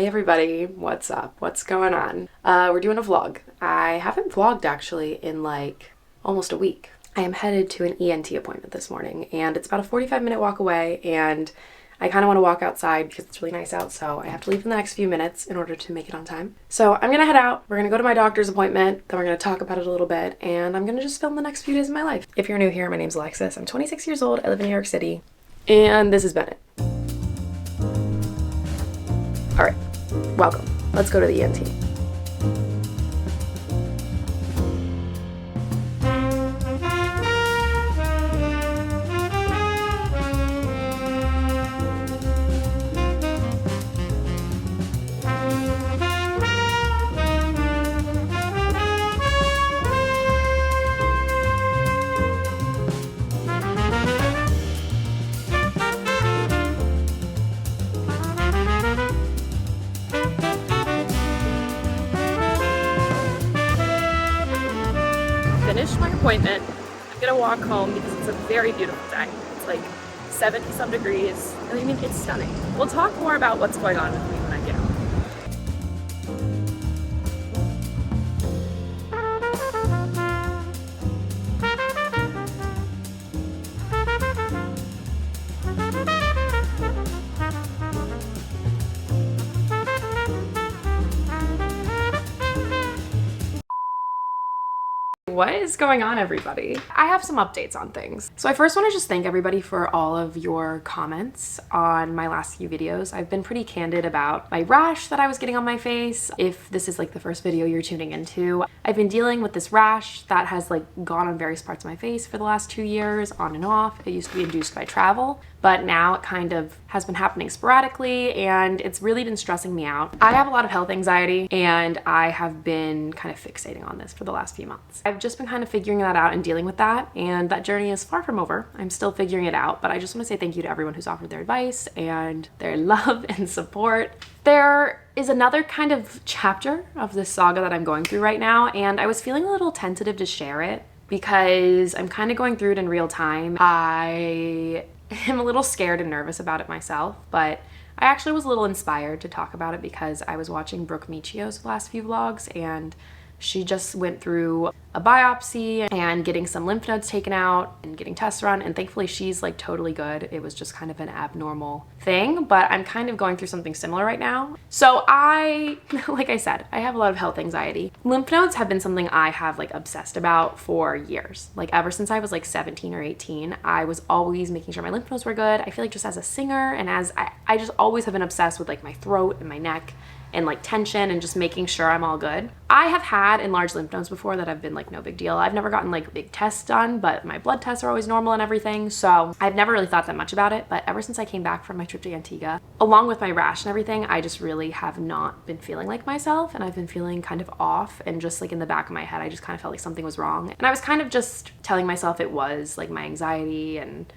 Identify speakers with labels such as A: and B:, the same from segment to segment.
A: Hey everybody, what's up? What's going on? We're doing a vlog. I haven't vlogged actually in like almost a week. I am headed to an ENT appointment this morning and it's about a 45-minute walk away, and I kind of want to walk outside because it's really nice out, so I have to leave in the next few minutes in order to make it on time. So I'm gonna head out, we're gonna go to my doctor's appointment, then we're gonna talk about it a little bit, and I'm gonna just film the next few days of my life. If you're new here, my name's Alexis, I'm 26 years old, I live in New York City, and this is Bennett. Alright, welcome. Let's go to the ENT. Finished my appointment. I'm gonna walk home because it's a very beautiful day. It's like 70 some degrees. I mean, it's stunning. We'll talk more about what's going on with me when I get home. What is going on, everybody? I have some updates on things. So I first want to just thank everybody for all of your comments on my last few videos. I've been pretty candid about my rash that I was getting on my face. If this is like the first video you're tuning into, I've been dealing with this rash that has like gone on various parts of my face for the last 2 years, on and off. It used to be induced by travel, but now it kind of has been happening sporadically and it's really been stressing me out. I have a lot of health anxiety and I have been kind of fixating on this for the last few months. I've just been kind of figuring that out and dealing with that, and that journey is far from over. I'm still figuring it out, but I just want to say thank you to everyone who's offered their advice and their love and support. There is another kind of chapter of this saga that I'm going through right now, and I was feeling a little tentative to share it because I'm kind of going through it in real time. I am a little scared and nervous about it myself, but I actually was a little inspired to talk about it because I was watching Brooke Michio's last few vlogs, and she just went through a biopsy and getting some lymph nodes taken out and getting tests run, and thankfully she's like totally good. It was just kind of an abnormal thing, but I'm kind of going through something similar right now. So like I said, I have a lot of health anxiety. Lymph nodes have been something I have like obsessed about for years. Like ever since I was like 17 or 18, I was always making sure my lymph nodes were good. I feel like just as a singer and as I just always have been obsessed with like my throat and my neck and like tension and just making sure I'm all good. I have had enlarged lymph nodes before that have been like no big deal. I've never gotten like big tests done, but my blood tests are always normal and everything. So I've never really thought that much about it. But ever since I came back from my trip to Antigua, along with my rash and everything, I just really have not been feeling like myself, and I've been feeling kind of off, and just like in the back of my head, I just kind of felt like something was wrong. And I was kind of just telling myself it was like my anxiety and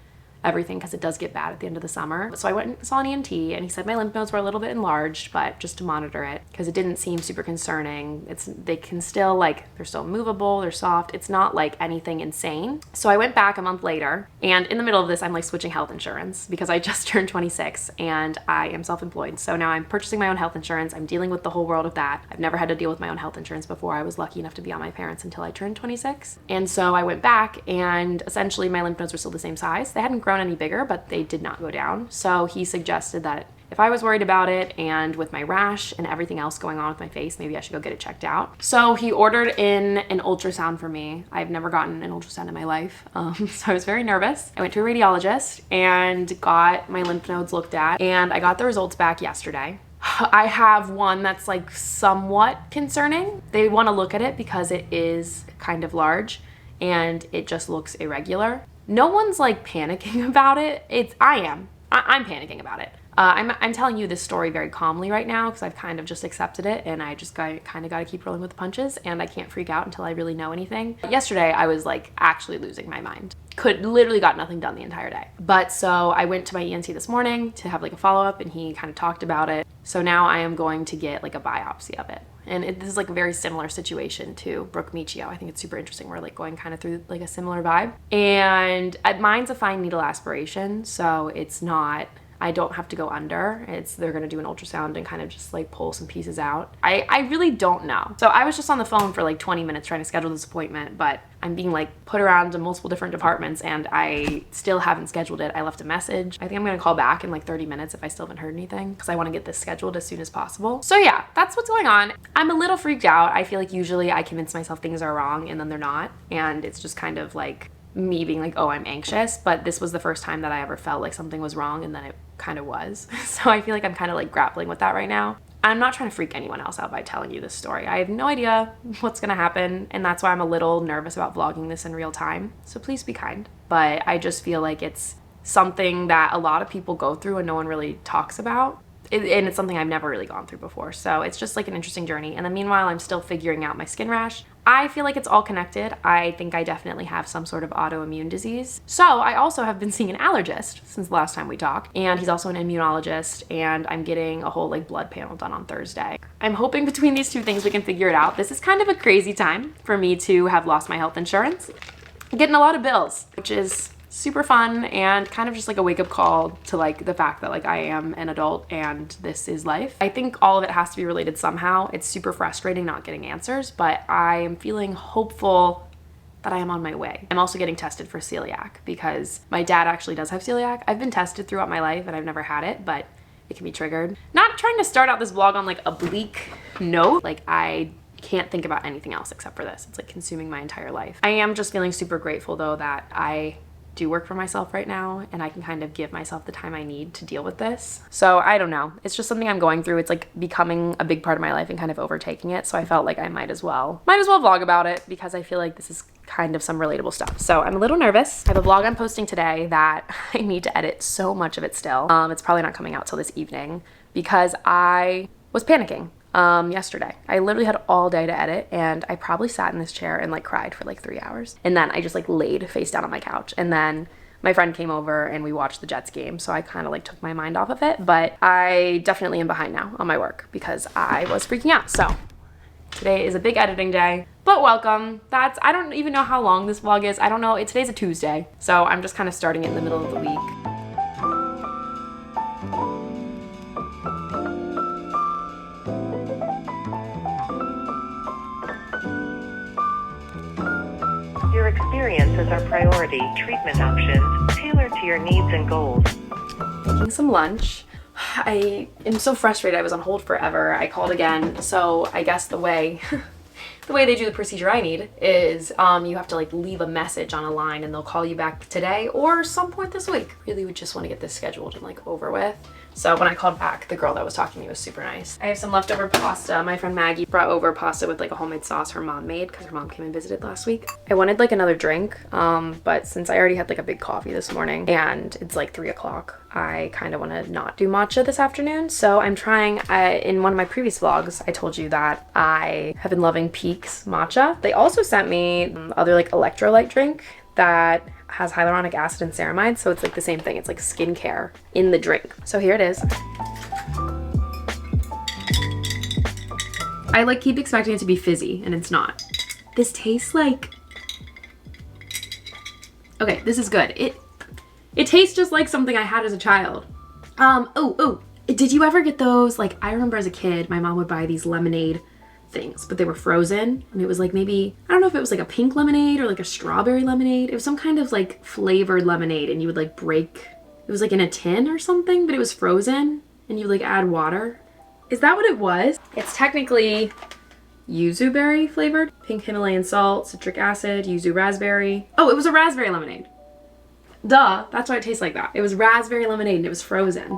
A: everything because it does get bad at the end of the summer. So I went and saw an ENT and he said my lymph nodes were a little bit enlarged, but just to monitor it because it didn't seem super concerning. They can still like, they're still movable, they're soft. It's not like anything insane. So I went back a month later, and in the middle of this, I'm like switching health insurance because I just turned 26 and I am self-employed. So now I'm purchasing my own health insurance. I'm dealing with the whole world of that. I've never had to deal with my own health insurance before. I was lucky enough to be on my parents until I turned 26. And so I went back, and essentially my lymph nodes were still the same size. They hadn't grown any bigger, but they did not go down. So he suggested that if I was worried about it and with my rash and everything else going on with my face, maybe I should go get it checked out. So he ordered in an ultrasound for me. I've never gotten an ultrasound in my life, so I was very nervous. I went to a radiologist and got my lymph nodes looked at, and I got the results back yesterday. I have one that's like somewhat concerning. They want to look at it because it is kind of large and it just looks irregular. No one's like panicking about it. I'm panicking about it. I'm telling you this story very calmly right now because I've kind of just accepted it, and I just kind of got to keep rolling with the punches, and I can't freak out until I really know anything. Yesterday, I was like actually losing my mind. Literally got nothing done the entire day. But so I went to my ENT this morning to have like a follow-up, and he kind of talked about it. So now I am going to get like a biopsy of it. And this is like a very similar situation to Brooke Michio. I think it's super interesting. We're like going kind of through like a similar vibe. And mine's a fine needle aspiration, so it's not I don't have to go under. They're gonna do an ultrasound and kind of just like pull some pieces out. I really don't know. So I was just on the phone for like 20 minutes trying to schedule this appointment, but I'm being like put around to multiple different departments and I still haven't scheduled it. I left a message. I think I'm gonna call back in like 30 minutes if I still haven't heard anything, because I wanna get this scheduled as soon as possible. So yeah, that's what's going on. I'm a little freaked out. I feel like usually I convince myself things are wrong and then they're not. And it's just kind of like me being like, oh, I'm anxious, but this was the first time that I ever felt like something was wrong, and then it kind of was. So I feel like I'm kind of like grappling with that right now. I'm not trying to freak anyone else out by telling you this story. I have no idea what's gonna happen, and that's why I'm a little nervous about vlogging this in real time. So please be kind. But I just feel like it's something that a lot of people go through and no one really talks about. And it's something I've never really gone through before. So it's just like an interesting journey. And then meanwhile, I'm still figuring out my skin rash. I feel like it's all connected. I think I definitely have some sort of autoimmune disease. So I also have been seeing an allergist since the last time we talked. And he's also an immunologist. And I'm getting a whole like blood panel done on Thursday. I'm hoping between these two things we can figure it out. This is kind of a crazy time for me to have lost my health insurance. I'm getting a lot of bills, which is super fun and kind of just like a wake-up call to like the fact that like I am an adult and this is life. I think all of it has to be related somehow. It's super frustrating not getting answers, but I am feeling hopeful that I am on my way. I'm also getting tested for celiac because my dad actually does have celiac. I've been tested throughout my life and I've never had it, but it can be triggered. Not trying to start out this vlog on like a bleak note. Like I can't think about anything else except for this. It's like consuming my entire life. I am just feeling super grateful though that I do work for myself right now and I can kind of give myself the time I need to deal with this. So I don't know. It's just something I'm going through. It's like becoming a big part of my life and kind of overtaking it. So I felt like I might as well vlog about it because I feel like this is kind of some relatable stuff. So I'm a little nervous. I have a vlog I'm posting today that I need to edit so much of it still. It's probably not coming out till this evening because I was panicking. Yesterday. I literally had all day to edit and I probably sat in this chair and like cried for like 3 hours. And then I just like laid face down on my couch. And then my friend came over and we watched the Jets game. So I kind of like took my mind off of it, but I definitely am behind now on my work because I was freaking out. So today is a big editing day, but welcome. I don't even know how long this vlog is. I don't know. Today's a Tuesday. So I'm just kind of starting it in the middle of the week.
B: Your experience is our priority. Treatment options tailored to your needs and goals.
A: Making some lunch. I am so frustrated. I was on hold forever. I called again. So I guess the way they do the procedure I need is you have to like leave a message on a line and they'll call you back today or some point this week. Really would just want to get this scheduled and like over with. So when I called back, the girl that was talking to me was super nice. I have some leftover pasta. My friend Maggie brought over pasta with like a homemade sauce her mom made because her mom came and visited last week. I wanted like another drink, but since I already had like a big coffee this morning and it's like 3 o'clock, I kind of want to not do matcha this afternoon. So I'm trying, in one of my previous vlogs, I told you that I have been loving Peak's matcha. They also sent me other like electrolyte drink that has hyaluronic acid and ceramide, so it's like the same thing. It's like skincare in the drink. So here it is. I like keep expecting it to be fizzy and it's not. This tastes like, okay, this is good. It tastes just like something I had as a child. Did you ever get those? Like I remember as a kid, my mom would buy these lemonade things, but they were frozen and it was like maybe, I don't know if it was like a pink lemonade or like a strawberry lemonade. It was some kind of like flavored lemonade and you would like break, it was like in a tin or something, but it was frozen and you like add water. Is that what it was? It's technically yuzu berry flavored, pink Himalayan salt, citric acid, yuzu raspberry. Oh, it was a raspberry lemonade. Duh, that's why it tastes like that. It was raspberry lemonade and it was frozen.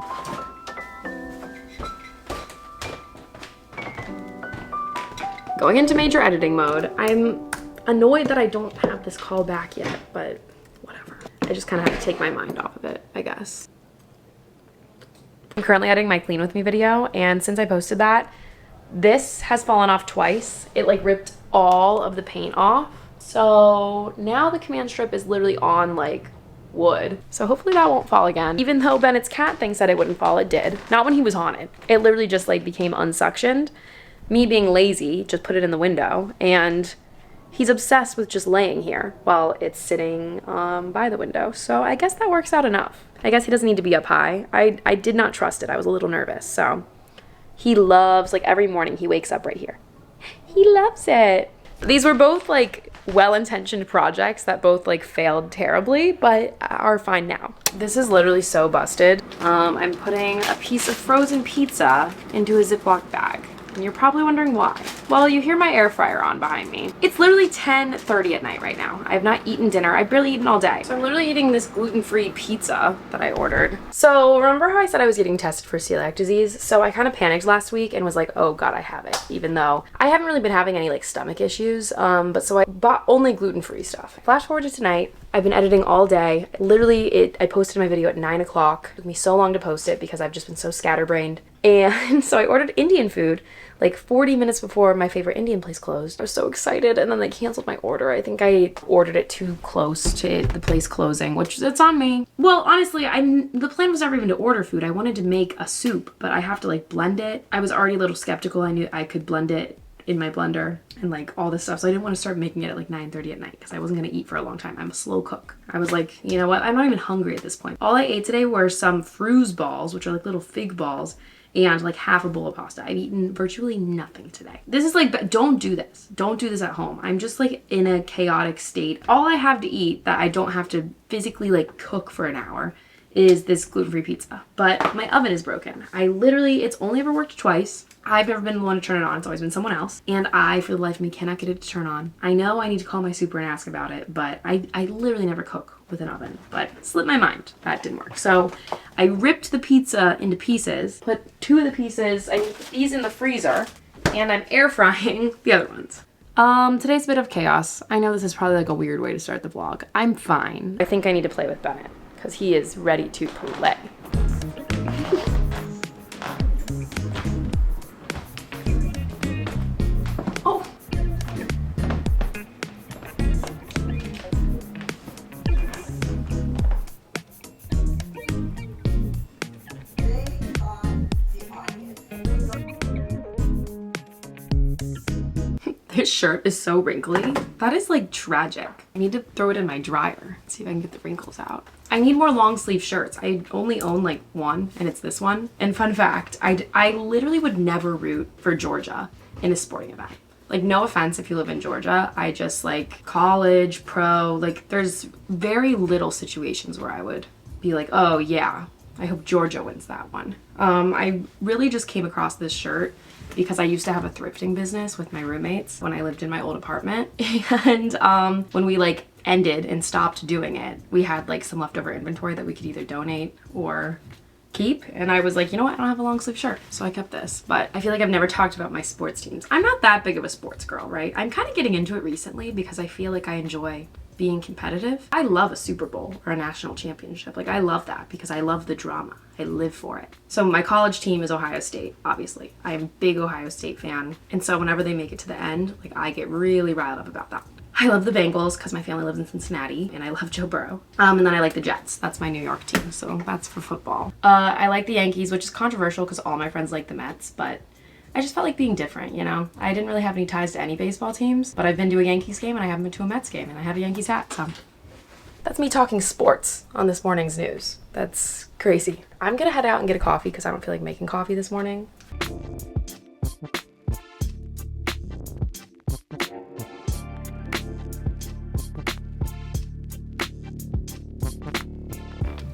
A: Going into major editing mode. I'm annoyed that I don't have this call back yet, but whatever. I just kind of have to take my mind off of it, I guess. I'm currently editing my clean with me video, and since I posted that, this has fallen off twice. It like ripped all of the paint off. So now the command strip is literally on like wood. So hopefully that won't fall again. Even though Bennett's cat thinks that it wouldn't fall, it did. Not when he was on it. It literally just like became unsuctioned. Me being lazy, just put it in the window, and he's obsessed with just laying here while it's sitting by the window. So I guess that works out enough. I guess he doesn't need to be up high. I did not trust it. I was a little nervous. So he loves, like every morning he wakes up right here. He loves it. These were both like well-intentioned projects that both like failed terribly, but are fine now. This is literally so busted. I'm putting a piece of frozen pizza into a Ziploc bag. And you're probably wondering why. Well, you hear my air fryer on behind me. It's literally 10:30 at night right now. I have not eaten dinner. I've barely eaten all day. So I'm literally eating this gluten-free pizza that I ordered. So remember how I said I was getting tested for celiac disease? So I kind of panicked last week and was like, oh God, I have it. Even though I haven't really been having any like stomach issues. But so I bought only gluten-free stuff. Flash forward to tonight. I've been editing all day. Literally, I posted my video at 9 o'clock. It took me so long to post it because I've just been so scatterbrained. And so I ordered Indian food like 40 minutes before my favorite Indian place closed. I was so excited, and then they canceled my order. I think I ordered it too close to the place closing, which it's on me. Well, honestly, the plan was never even to order food. I wanted to make a soup, but I have to like blend it. I was already a little skeptical. I knew I could blend it in my blender and like all this stuff, so I didn't want to start making it at like 9:30 at night because I wasn't gonna eat for a long time. I'm a slow cook. I was like, you know what, I'm not even hungry at this point. All I ate today were some fruze balls, which are like little fig balls, and like half a bowl of pasta. I've eaten virtually nothing today. This is like, don't do this. Don't do this at home. I'm just like in a chaotic state. All I have to eat that I don't have to physically like cook for an hour is this gluten-free pizza. But my oven is broken. It's only ever worked twice. I've never been the one to turn it on. It's always been someone else. And I, for the life of me, cannot get it to turn on. I know I need to call my super and ask about it, but I literally never cook with an oven. But it slipped my mind. That didn't work. So I ripped the pizza into pieces, put two of the pieces, I put these in the freezer, and I'm air frying the other ones. Today's a bit of chaos. I know this is probably like a weird way to start the vlog. I'm fine. I think I need to play with Bennett because he is ready to play. Oh. This shirt is so wrinkly. That is like tragic. I need to throw it in my dryer. See if I can get the wrinkles out. I need more long sleeve shirts. I only own like one, and it's this one. And fun fact, I literally would never root for Georgia in a sporting event. Like, no offense if you live in Georgia. I just like college, pro, like there's very little situations where I would be like, oh yeah, I hope Georgia wins that one. I really just came across this shirt because I used to have a thrifting business with my roommates when I lived in my old apartment. And when we like ended and stopped doing it, we had like some leftover inventory that we could either donate or keep. And I was like, you know what, I don't have a long sleeve shirt, so I kept this. But I feel like I've never talked about my sports teams. I'm not that big of a sports girl, right? I'm kind of getting into it recently because I feel like I enjoy being competitive. I love a Super Bowl or a national championship. Like, I love that because I love the drama. I live for it. So my college team is Ohio State, obviously. I am a big Ohio State fan. And so whenever they make it to the end, like, I get really riled up about that. I love the Bengals because my family lives in Cincinnati, and I love Joe Burrow. And then I like the Jets. That's my New York team, so that's for football. I like the Yankees, which is controversial because all my friends like the Mets, but I just felt like being different, you know? I didn't really have any ties to any baseball teams, but I've been to a Yankees game and I haven't been to a Mets game, and I have a Yankees hat, so. That's me talking sports on this morning's news. That's crazy. I'm gonna head out and get a coffee because I don't feel like making coffee this morning.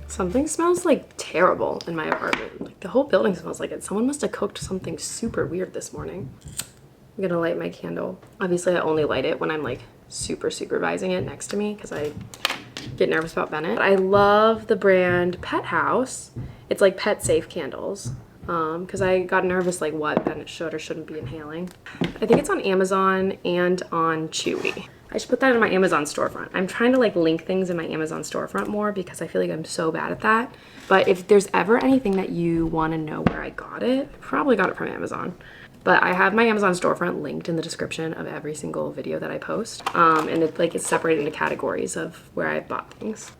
A: Something smells like terrible in my apartment. Like, the whole building smells like it. Someone must have cooked something super weird this morning. I'm gonna light my candle. Obviously, I only light it when I'm like supervising it next to me because I get nervous about Bennett. I love the brand Pet House. It's like pet safe candles. Because I got nervous like what Bennett should or shouldn't be inhaling. I think it's on Amazon and on Chewy. I should put that in my Amazon storefront. I'm trying to like link things in my Amazon storefront more because I feel like I'm so bad at that. But if there's ever anything that you want to know where I got it, I probably got it from Amazon. But I have my Amazon storefront linked in the description of every single video that I post. And it's separated into categories of where I bought things.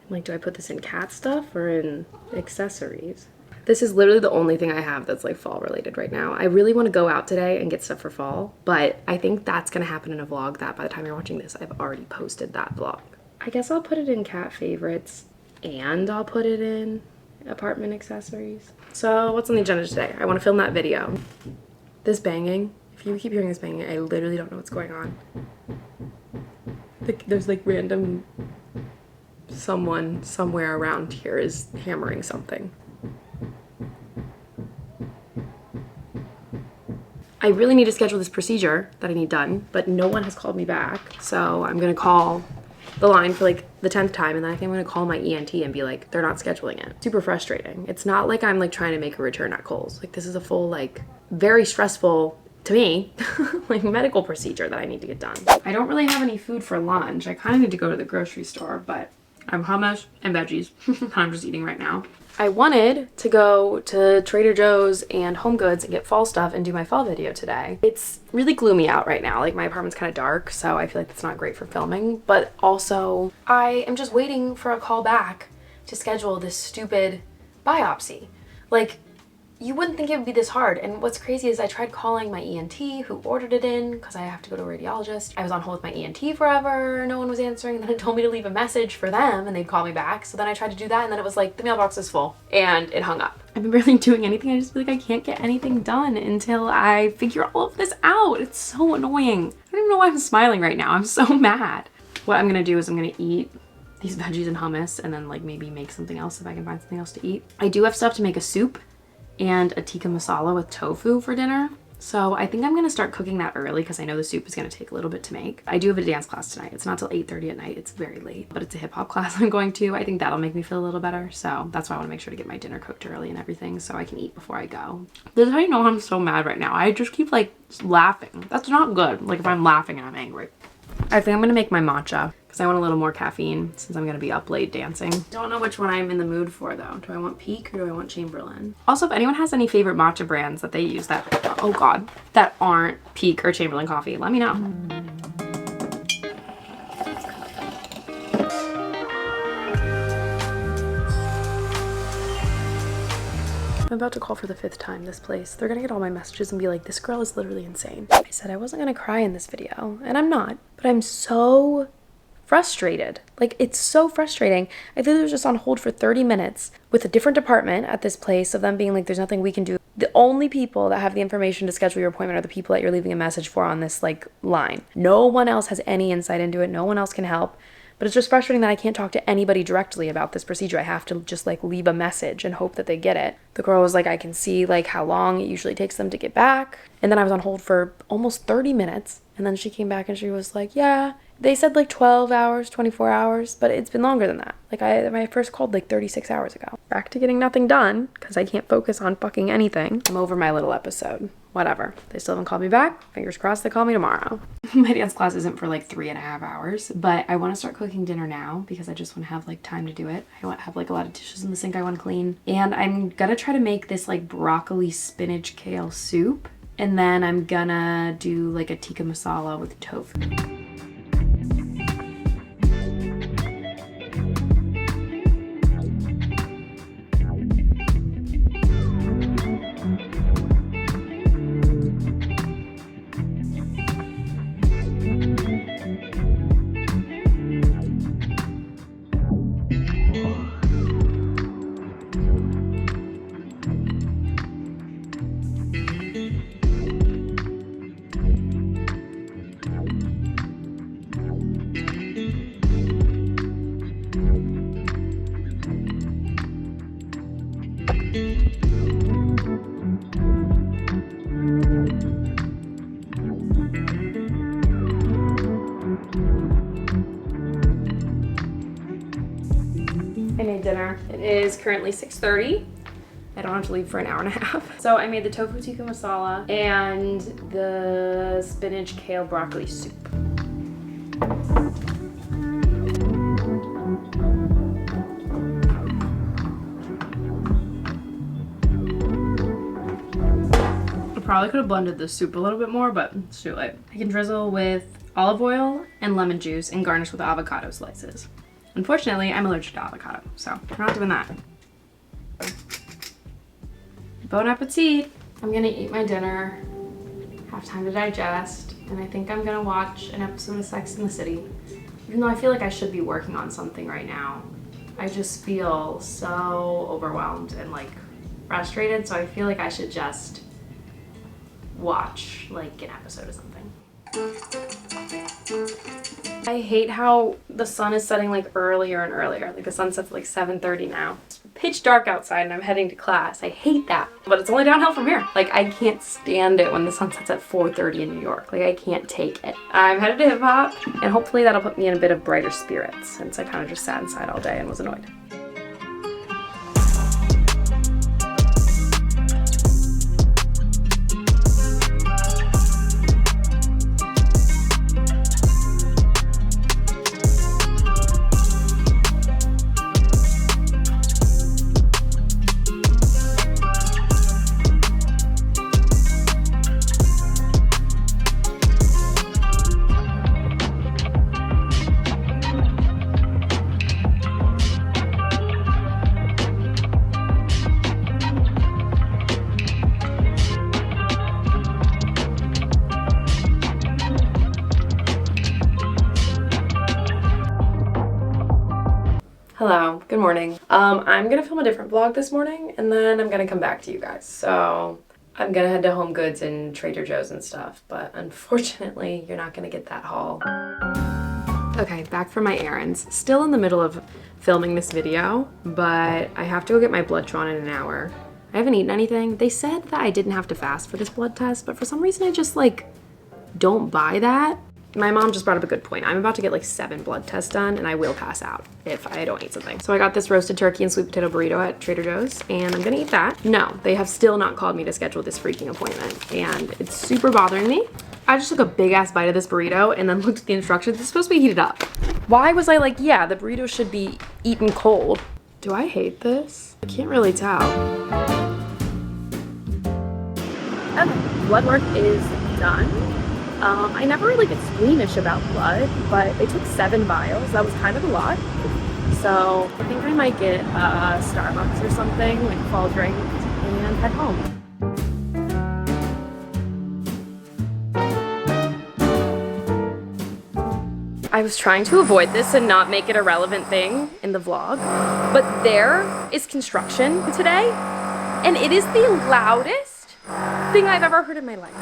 A: Like, do I put this in cat stuff or in accessories? This is literally the only thing I have that's like fall related right now. I really want to go out today and get stuff for fall, but I think that's gonna happen in a vlog that by the time you're watching this, I've already posted that vlog. I guess I'll put it in cat favorites. and I'll put it in apartment accessories. So what's on the agenda today? I want to film that video. This banging, if you keep hearing this banging, I literally don't know what's going on. Like, there's like random someone somewhere around here is hammering something. I really need to schedule this procedure that I need done, but no one has called me back. So I'm gonna call the line for like the 10th time, and then I think I'm gonna call my ENT and be like, they're not scheduling it. Super frustrating. It's not like I'm like trying to make a return at Kohl's. Like, this is a full, like, very stressful, to me, like medical procedure that I need to get done. I don't really have any food for lunch. I kind of need to go to the grocery store, but I have hummus and veggies I'm just eating right now. I wanted to go to Trader Joe's and Home Goods and get fall stuff and do my fall video today. It's really gloomy out right now. Like, my apartment's kind of dark, so I feel like it's not great for filming. But also, I am just waiting for a call back to schedule this stupid biopsy. Like, you wouldn't think it would be this hard. And what's crazy is I tried calling my ENT who ordered it in because I have to go to a radiologist. I was on hold with my ENT forever. No one was answering. And then it told me to leave a message for them and they'd call me back. So then I tried to do that and then it was like, the mailbox is full, and it hung up. I've been barely doing anything. I just feel like I can't get anything done until I figure all of this out. It's so annoying. I don't even know why I'm smiling right now. I'm so mad. What I'm gonna do is I'm gonna eat these veggies and hummus and then like maybe make something else if I can find something else to eat. I do have stuff to make a soup and a tikka masala with tofu for dinner. So I think I'm gonna start cooking that early because I know the soup is gonna take a little bit to make. I do have a dance class tonight. It's not till 8:30 at night. It's very late, but it's a hip hop class I'm going to. I think that'll make me feel a little better. So that's why I wanna make sure to get my dinner cooked early and everything so I can eat before I go. This is how you know I'm so mad right now. I just keep like laughing. That's not good. Like, if I'm laughing and I'm angry. I think I'm gonna make my matcha because I want a little more caffeine since I'm gonna be up late dancing. Don't know which one I'm in the mood for though. Do I want Peak or do I want Chamberlain? Also, if anyone has any favorite matcha brands that they use that, oh god, that aren't Peak or Chamberlain coffee, let me know. I'm about to call for the 5th time this place. They're gonna get all my messages and be like, this girl is literally insane. I said I wasn't gonna cry in this video, and I'm not, but I'm so frustrated. Like, it's so frustrating. I literally was just on hold for 30 minutes with a different department at this place of them being like, there's nothing we can do. The only people that have the information to schedule your appointment are the people that you're leaving a message for on this like line. No one else has any insight into it. No one else can help. But it's just frustrating that I can't talk to anybody directly about this procedure. I have to just like leave a message and hope that they get it. The girl was like, I can see like how long it usually takes them to get back. And then I was on hold for almost 30 minutes. And then she came back and she was like, yeah, they said like 12 hours, 24 hours, but it's been longer than that. Like, I first called like 36 hours ago. Back to getting nothing done because I can't focus on fucking anything. I'm over my little episode. Whatever. They still haven't called me back. Fingers crossed they call me tomorrow. My dance class isn't for like 3.5 hours, but I want to start cooking dinner now because I just want to have like time to do it. I want to have like a lot of dishes in the sink I want to clean. And I'm gonna try to make this like broccoli, spinach, kale soup. And then I'm gonna do like a tikka masala with tofu. I made dinner. It is currently 6:30. I don't have to leave for an hour and a half. So I made the tofu tikka masala and the spinach kale broccoli soup. I probably could have blended this soup a little bit more, but it's too late. I can drizzle with olive oil and lemon juice and garnish with avocado slices. Unfortunately, I'm allergic to avocado, so we're not doing that. Bon appetit! I'm gonna eat my dinner, have time to digest, and I think I'm gonna watch an episode of Sex and the City. Even though I feel like I should be working on something right now, I just feel so overwhelmed and like frustrated, so I feel like I should just watch like an episode or something. I hate how the sun is setting like earlier and earlier. Like the sun sets at like 7:30 now. It's pitch dark outside and I'm heading to class. I hate that. But it's only downhill from here. Like I can't stand it when the sun sets at 4:30 in New York. Like I can't take it. I'm headed to hip hop and hopefully that'll put me in a bit of brighter spirits since I kind of just sat inside all day and was annoyed. Hello, good morning. I'm gonna film a different vlog this morning and then I'm gonna come back to you guys. So I'm gonna head to Home Goods and Trader Joe's and stuff, but unfortunately you're not gonna get that haul. Okay, back from my errands. Still in the middle of filming this video, but I have to go get my blood drawn in an hour. I haven't eaten anything. They said that I didn't have to fast for this blood test, but for some reason I just like don't buy that. My mom just brought up a good point. I'm about to get like 7 blood tests done and I will pass out if I don't eat something. So I got this roasted turkey and sweet potato burrito at Trader Joe's and I'm gonna eat that. No, they have still not called me to schedule this freaking appointment and it's super bothering me. I just took a big ass bite of this burrito and then looked at the instructions. It's supposed to be heated up. Why was I like, yeah, the burrito should be eaten cold? Do I hate this? I can't really tell. Okay, blood work is done. I never really get squeamish about blood, but they took 7 vials. That was kind of a lot. So I think I might get Starbucks or something, like a fall drink, and head home. I was trying to avoid this and not make it a relevant thing in the vlog, but there is construction today, and it is the loudest thing I've ever heard in my life.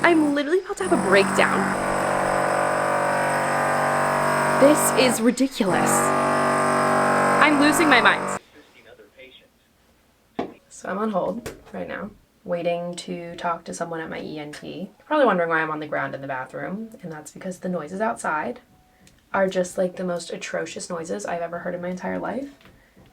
A: I'm literally about to have a breakdown. This is ridiculous. I'm losing my mind. So I'm on hold right now, waiting to talk to someone at my ENT. You're probably wondering why I'm on the ground in the bathroom, and that's because the noises outside are just like the most atrocious noises I've ever heard in my entire life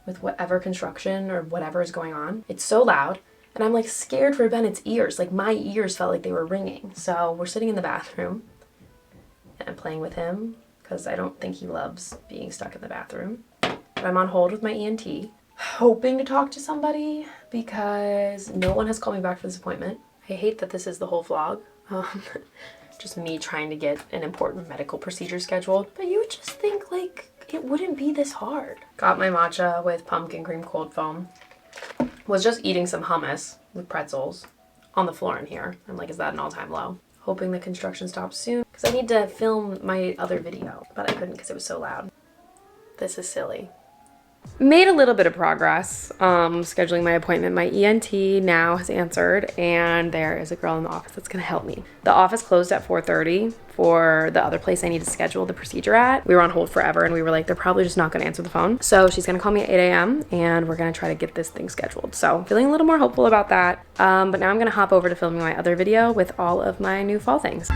A: with whatever construction or whatever is going on. It's so loud. And I'm like scared for Bennett's ears. Like my ears felt like they were ringing. So we're sitting in the bathroom and I'm playing with him because I don't think he loves being stuck in the bathroom. But I'm on hold with my ENT, hoping to talk to somebody because no one has called me back for this appointment. I hate that this is the whole vlog. Just me trying to get an important medical procedure scheduled. But you would just think like it wouldn't be this hard. Got my matcha with pumpkin cream cold foam. Was just eating some hummus with pretzels on the floor in here. I'm like, is that an all-time low? Hoping the construction stops soon because I need to film my other video, but I couldn't because it was so loud. This is silly. Made a little bit of progress scheduling my appointment. My ENT now has answered and there is a girl in the office that's gonna help me. The office closed at 4:30 for the other place I need to schedule the procedure at. We were on hold forever and we were like, they're probably just not gonna answer the phone. So she's gonna call me at 8 a.m. and we're gonna try to get this thing scheduled. So feeling a little more hopeful about that. But now I'm gonna hop over to filming my other video with all of my new fall things.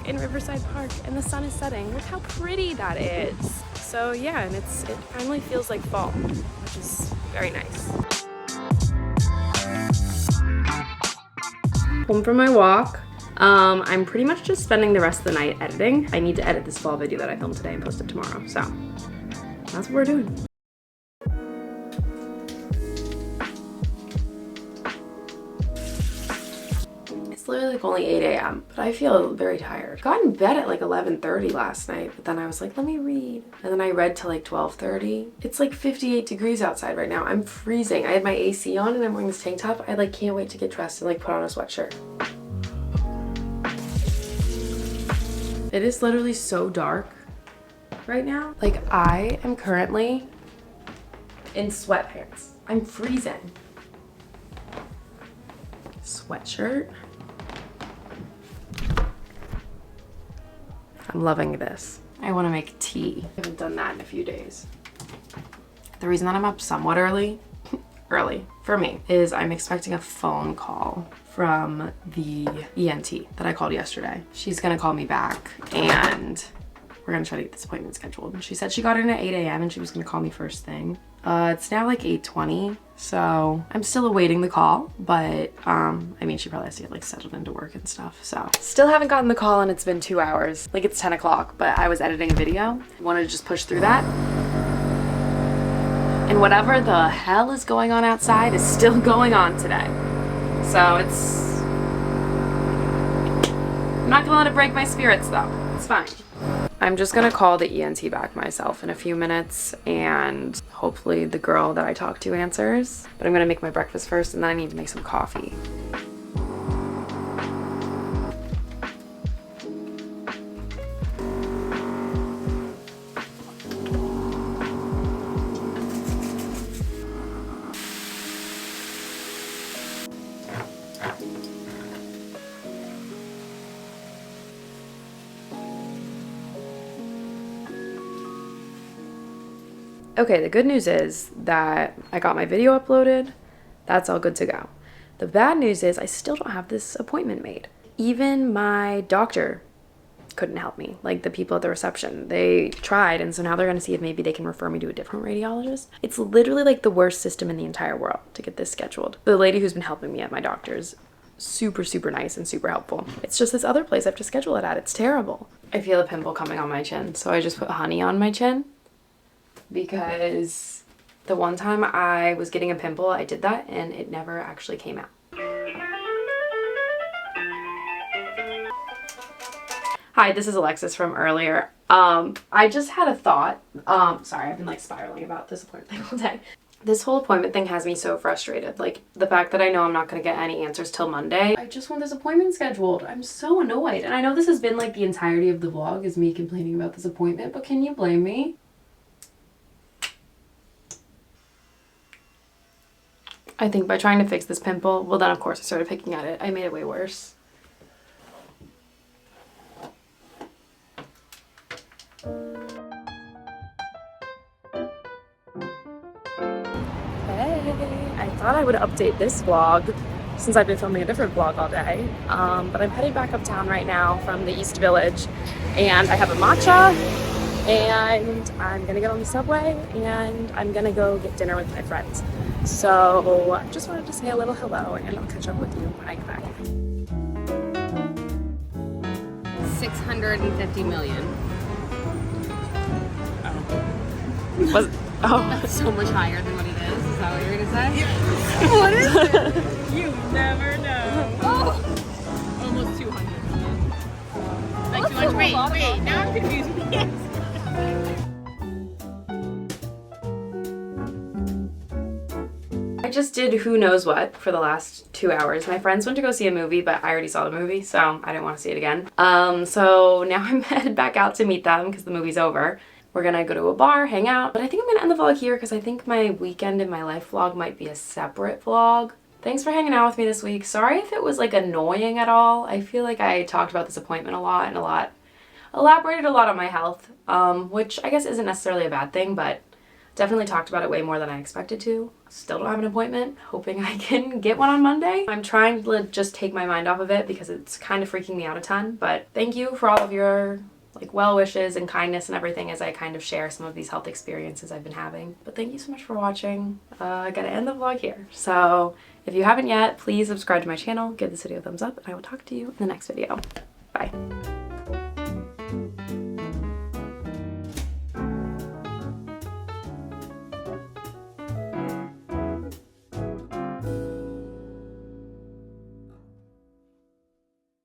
A: In Riverside Park and the sun is setting. Look how pretty that is. So yeah, and it finally feels like fall, which is very nice. Home from my walk. I'm pretty much just spending the rest of the night editing. I need to edit this fall video that I filmed today and post it tomorrow. So that's what we're doing. literally like only 8 a.m. but I feel very tired. Got in bed at like 11:30 last night, but then I was like, let me read. And then I read till like 12:30. It's like 58 degrees outside right now. I'm freezing. I have my AC on and I'm wearing this tank top. I like can't wait to get dressed and like put on a sweatshirt. It is literally so dark right now. Like I am currently in sweatpants. I'm freezing. Sweatshirt. I'm loving this. I want to make tea. I haven't done that in a few days. The reason that I'm up somewhat early for me, is I'm expecting a phone call from the ENT that I called yesterday. She's gonna call me back and we're gonna try to get this appointment scheduled. She said she got in at 8 a.m. and she was gonna call me first thing. It's now like 8:20, so I'm still awaiting the call, but I mean, she probably has to get like settled into work and stuff, so. Still haven't gotten the call and it's been 2 hours. Like it's 10 o'clock, but I was editing a video. Wanted to just push through that. And whatever the hell is going on outside is still going on today. So it's, I'm not gonna let it break my spirits though. It's fine. I'm just gonna call the ENT back myself in a few minutes and hopefully the girl that I talked to answers. But I'm gonna make my breakfast first and then I need to make some coffee. Okay, the good news is that I got my video uploaded. That's all good to go. The bad news is I still don't have this appointment made. Even my doctor couldn't help me, like the people at the reception. They tried, and so now they're gonna see if maybe they can refer me to a different radiologist. It's literally like the worst system in the entire world to get this scheduled. The lady who's been helping me at my doctor's super, super nice and super helpful. It's just this other place I have to schedule it at. It's terrible. I feel a pimple coming on my chin, so I just put honey on my chin. Because the one time I was getting a pimple, I did that and it never actually came out. Hi, this is Alexis from earlier. I just had a thought. Sorry, I've been like spiraling about this appointment thing all day. This whole appointment thing has me so frustrated. Like the fact that I know I'm not gonna get any answers till Monday. I just want this appointment scheduled. I'm so annoyed. And I know this has been like the entirety of the vlog is me complaining about this appointment, but can you blame me? I think by trying to fix this pimple, well then of course I started picking at it. I made it way worse. Hey, I thought I would update this vlog since I've been filming a different vlog all day. But I'm headed back uptown right now from the East Village and I have a matcha and I'm gonna get on the subway and I'm gonna go get dinner with my friends. So I just wanted to say a little hello and I'll catch up with you when I get back.
C: 650 million. That's so much higher than what it is. Is that what you're gonna say? Yes. What is it? You never know. Oh. Almost 200 million. Like 200. Wait. Now I'm confused.
A: I just did who knows what for the last 2 hours. My friends went to go see a movie, but I already saw the movie, so I didn't want to see it again. So now I'm headed back out to meet them because the movie's over. We're gonna go to a bar, hang out, but I think I'm gonna end the vlog here because I think my weekend in my life vlog might be a separate vlog. Thanks for hanging out with me this week. Sorry if it was like annoying at all. I feel like I talked about this appointment a lot and elaborated a lot on my health, which I guess isn't necessarily a bad thing, but definitely talked about it way more than I expected to. Still don't have an appointment, hoping I can get one on Monday. I'm trying to just take my mind off of it because it's kind of freaking me out a ton, but thank you for all of your like well wishes and kindness and everything as I kind of share some of these health experiences I've been having. But thank you so much for watching. I gotta end the vlog here. So if you haven't yet, please subscribe to my channel, give this video a thumbs up, and I will talk to you in the next video. Bye.